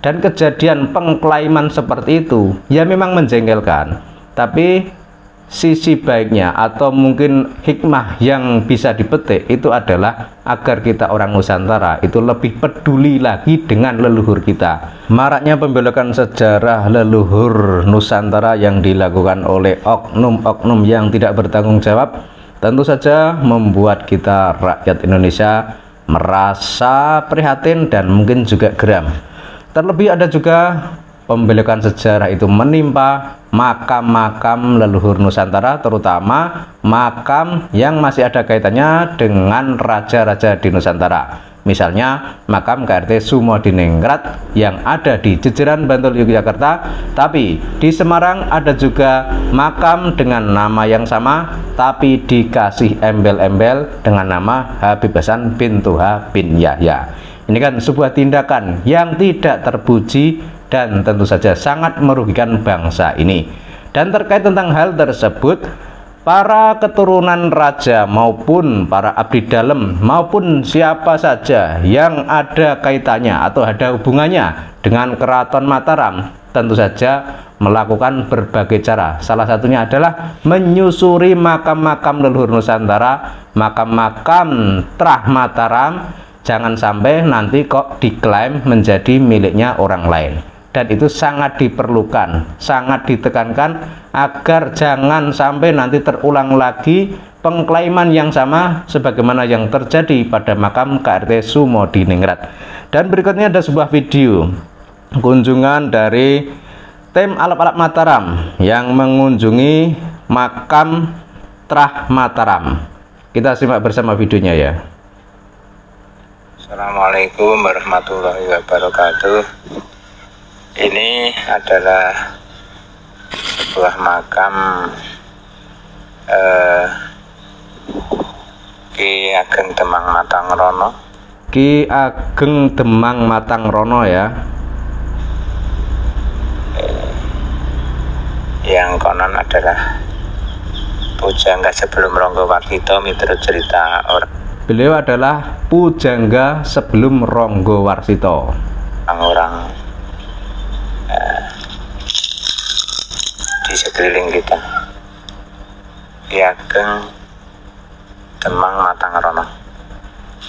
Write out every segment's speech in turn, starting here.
Dan kejadian pengklaiman seperti itu ya memang menjengkelkan, tapi sisi baiknya atau mungkin hikmah yang bisa dipetik itu adalah agar kita orang Nusantara itu lebih peduli lagi dengan leluhur kita. Maraknya pembelokan sejarah leluhur Nusantara yang dilakukan oleh oknum-oknum yang tidak bertanggung jawab tentu saja membuat kita rakyat Indonesia merasa prihatin dan mungkin juga geram. Terlebih ada juga pembelokan sejarah itu menimpa makam-makam leluhur Nusantara, terutama makam yang masih ada kaitannya dengan raja-raja di Nusantara. Misalnya makam KRT Sumodiningrat yang ada di Jejeran, Bantul, Yogyakarta. Tapi di Semarang ada juga makam dengan nama yang sama, tapi dikasih embel-embel dengan nama Habib Hasan bin Toha bin Yahya. Ini kan sebuah tindakan yang tidak terpuji dan tentu saja sangat merugikan bangsa ini. Dan terkait tentang hal tersebut, para keturunan raja maupun para abdi dalam maupun siapa saja yang ada kaitannya atau ada hubungannya dengan Keraton Mataram tentu saja melakukan berbagai cara. Salah satunya adalah menyusuri makam-makam leluhur Nusantara, makam-makam Trah Mataram. Jangan sampai nanti kok diklaim menjadi miliknya orang lain. Dan itu sangat diperlukan, sangat ditekankan agar jangan sampai nanti terulang lagi pengklaiman yang sama sebagaimana yang terjadi pada makam KRT Sumodiningrat. Dan berikutnya ada sebuah video kunjungan dari tim Alap-Alap Mataram yang mengunjungi makam Trah Mataram. Kita simak bersama videonya ya. Assalamualaikum warahmatullahi wabarakatuh. Ini adalah sebuah makam Ki Ageng Demang Matangrono. Ki Ageng Demang Matangrono ya. Yang konon adalah pujangga sebelum Ronggo Warsito miturut cerita orang. Beliau adalah pujangga sebelum Ronggo Warsito. Orang-orang di sekeliling kita. Ki Ageng Demang Matangrono.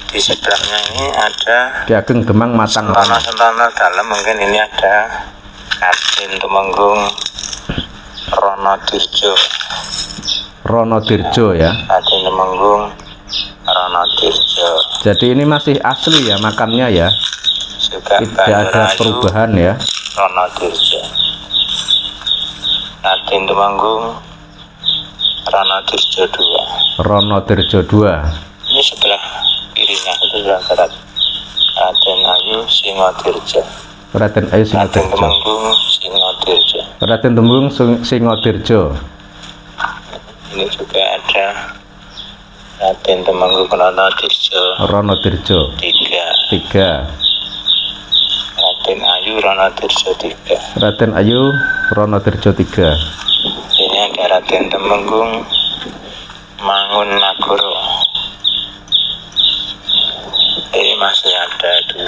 Di sebelahnya ini ada Ki Ageng Demang Matangrono. Sentana dalam mungkin ini ada Raden Tumenggung Ronodirjo. Ronodirjo ya. Raden Tumenggung Ronodirjo. Jadi ini masih asli ya makamnya ya. Juga tidak ada perubahan ya. Ronodirjo. Raden Tumenggung Ronodirjo 2. Ronodirjo 2. Ini sebelah kirinya itu sebelah barat. Raden Ayu Singodirjo. Raden Ayu Raden Singodirjo. Tumenggung Singodirjo. Raden Tumenggung Singodirjo. Ini juga ada Raden Tumenggung Ronodirjo. Ronodirjo 3. Raden Ayu Ronodirjo 3. Raden Ayu Ronodirjo 3. Ini ada Raden Tumenggung Mangunagara. Ini masih ada 2.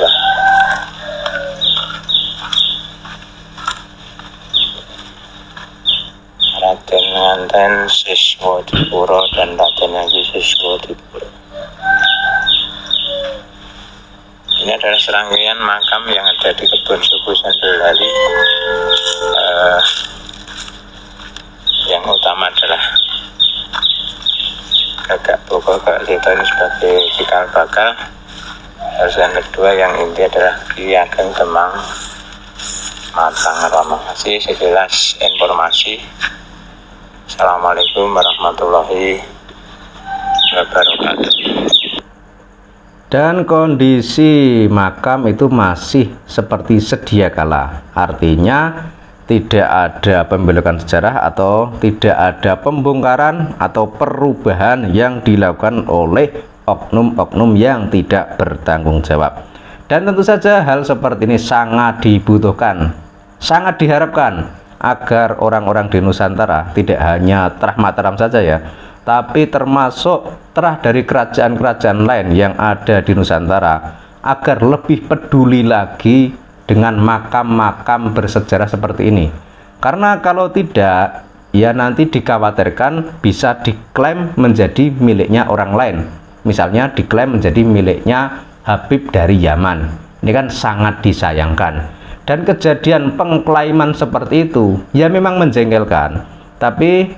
Raden Nganten Siswodipuro dan Raden Ayu Siswodipuro. Ini adalah serangkaian makam yang ada di kebun suku Sendulali. Yang utama adalah Gagak Boko Gak Lito ini sebagai cikal bakal. Terus yang kedua yang inti adalah Ki Ageng Demang Matangrono. Masih sekilas informasi. Assalamualaikum warahmatullahi wabarakatuh. Dan kondisi makam itu masih seperti sedia kala. Artinya tidak ada pembelokan sejarah atau tidak ada pembongkaran atau perubahan yang dilakukan oleh oknum-oknum yang tidak bertanggung jawab. Dan tentu saja hal seperti ini sangat dibutuhkan, sangat diharapkan agar orang-orang di Nusantara tidak hanya Trah Mataram saja ya, tapi termasuk trah dari kerajaan-kerajaan lain yang ada di Nusantara agar lebih peduli lagi dengan makam-makam bersejarah seperti ini. Karena kalau tidak, ya nanti dikhawatirkan bisa diklaim menjadi miliknya orang lain. Misalnya diklaim menjadi miliknya Habib dari Yaman. Ini kan sangat disayangkan. Dan kejadian pengklaiman seperti itu ya memang menjengkelkan. Tapi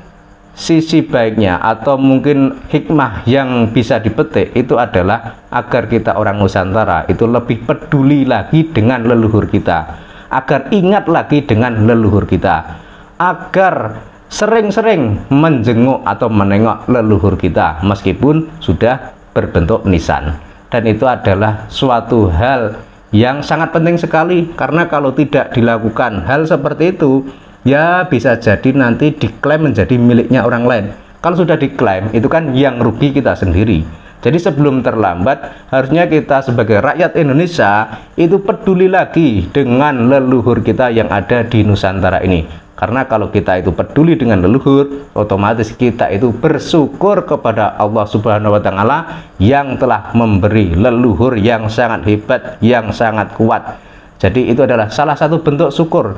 sisi baiknya atau mungkin hikmah yang bisa dipetik itu adalah agar kita orang Nusantara itu lebih peduli lagi dengan leluhur kita, agar ingat lagi dengan leluhur kita, agar sering-sering menjenguk atau menengok leluhur kita meskipun sudah berbentuk nisan. Dan itu adalah suatu hal yang sangat penting sekali, karena kalau tidak dilakukan hal seperti itu ya bisa jadi nanti diklaim menjadi miliknya orang lain. Kalau sudah diklaim itu kan yang rugi kita sendiri. Jadi sebelum terlambat harusnya kita sebagai rakyat Indonesia itu peduli lagi dengan leluhur kita yang ada di Nusantara ini. Karena kalau kita itu peduli dengan leluhur, otomatis kita itu bersyukur kepada Allah Subhanahu wa Ta'ala yang telah memberi leluhur yang sangat hebat, yang sangat kuat. Jadi itu adalah salah satu bentuk syukur